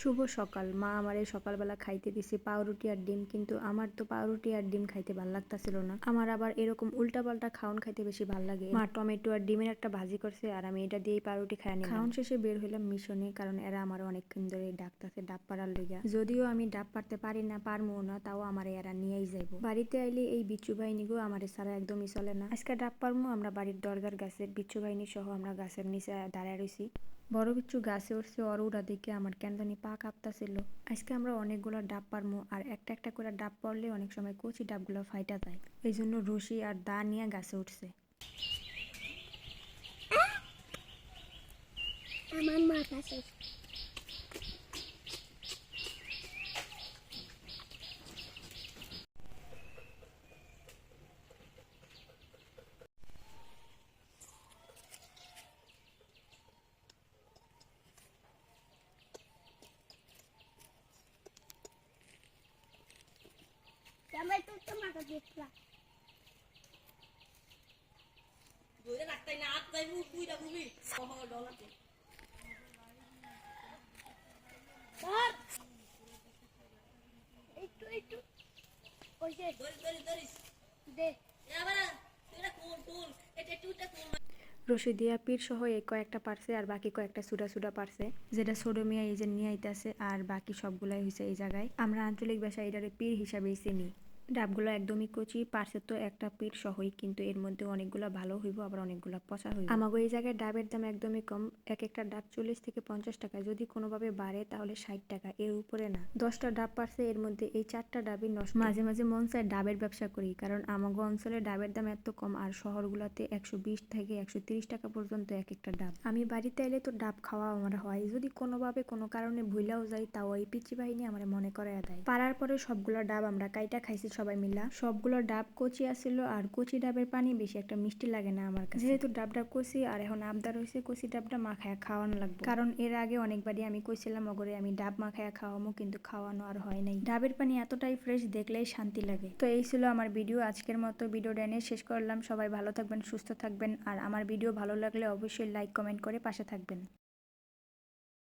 শুভ সকাল। মা আমারে সকালবেলা খাইতে দিছে পাউরুটি আর ডিম, কিন্তু আমার তো পাউরুটি আর ডিম খাইতে ভাল লাগতাছিল না। আমার আবার এরকম উল্টাপাল্টা খাওন খাইতে বেশি ভাল লাগে। মা টমেটো আর ডিমের একটা ভাজি করছে আর আমি এটা দিয়েই পাউরুটি খাইয়া নিলাম। খাওন শেষে বের হইলাম মিশনে, কারণ এরা আমার অনেকক্ষণ ধরে ডাকতাছে ডাব পাড়ার লিগা। যদিও আমি ডাব পারতে পারি না, পারমও না, তাও আমারে এরা নিয়েই যাইব। বাড়িতে আইলে এই বিচ্ছু বাহিনীগো আমারে ছাড়া একদমই চলে না। আজকে ডাব পারমু আমরা বাড়ির দরগার গাছের বিচ্ছু বাহিনী সহ আমরা গাছের নিচে দাঁড়ায় রইছি। বড় বিচ্ছু গাছে উঠছে, ওর উড়া দেখে আমার কেন জানি পা কাঁপতাছিল। আজকে আমরা অনেকগুলো ডাব পারমু, আর একটা একটা করে ডাব পড়লে অনেক সময় কচি ডাবগুলো ফাইটা যায়। এই জন্য রশি আর দা নিয়ে গাছে উঠছে। আমার মা কাছে জামাই তো তোমাকে দেখলা দুইটা রাখতাই না আট যাইবু দুইটা ভূমি সহ ডলাতে ধর একটু একটু ওই যে ধরিস দে এবার তুইটা কোন এটা টুটা কোন রশি দিয়া পীর সহ এই কয়েকটা পারছে, আর বাকি কয়েকটা সুডা সুডা পারছে, যেটা ছোট মিয়া এই যে নিয়ে আইতাছে, আর বাকি সবগুলাই হয়েছে এই জায়গায়। আমরা আঞ্চলিক ভাষায় এটারে পীর হিসাবেই চিনি। ডাবগুলো একদমই কচি, পারছে তো একটা পীর সহই, কিন্তু এর মধ্যে অনেকগুলো ভালো হইব আবার অনেকগুলো পচা হইব। আমাগো এই জায়গায় ডাবের দাম একদমই কম, এক একটা ডাব 40 থেকে 50 টাকা, যদি কোনোভাবে বাড়ে তাহলে 60 টাকা, এর উপরে না। 10টা ডাব পারছে, এর মধ্যে এই 4টা ডাবই নষ্ট। মাঝে মাঝে মন চায় ডাবের ব্যবসা করি, কারণ আমাগো অঞ্চলে ডাবের দাম এত কম, আর শহরগুলোতে 120 থেকে 130 টাকা পর্যন্ত এক একটা ডাব। আমি বাড়িতে এলে তো ডাব খাওয়া আমার হয়, যদি কোনোভাবে কোনো কারণে ভুলাও যাই, তাও এই পিচ্চি বাহিনী আমার মনে করাইয়া দেয়। পারার পরে সবগুলো ডাব আমরা কাইটা খাইছি সবাই মিলা। সবগুলো ডাব কচি আছিল, আর কচি ডাবের পানি বেশি একটা মিষ্টি লাগে না আমার কাছে। যেহেতু ডাবটা কচি আর এখন আবদার হয়েছে কচি ডাবটা মাখায়া খাওয়ানো লাগবে, কারণ এর আগে অনেকবারই আমি কইছিলাম অগরে আমি ডাব মাখায়া খাওয়ামো, কিন্তু খাওয়ানো আর হয় নাই। ডাবের পানি এতটাই ফ্রেশ, দেখলেই শান্তি লাগে। তো এই ছিল আমার ভিডিও, আজকের মতো ভিডিওটা এনে শেষ করলাম। সবাই ভালো থাকবেন, সুস্থ থাকবেন, আর আমার ভিডিও ভালো লাগলে অবশ্যই লাইক কমেন্ট করে পাশে থাকবেন।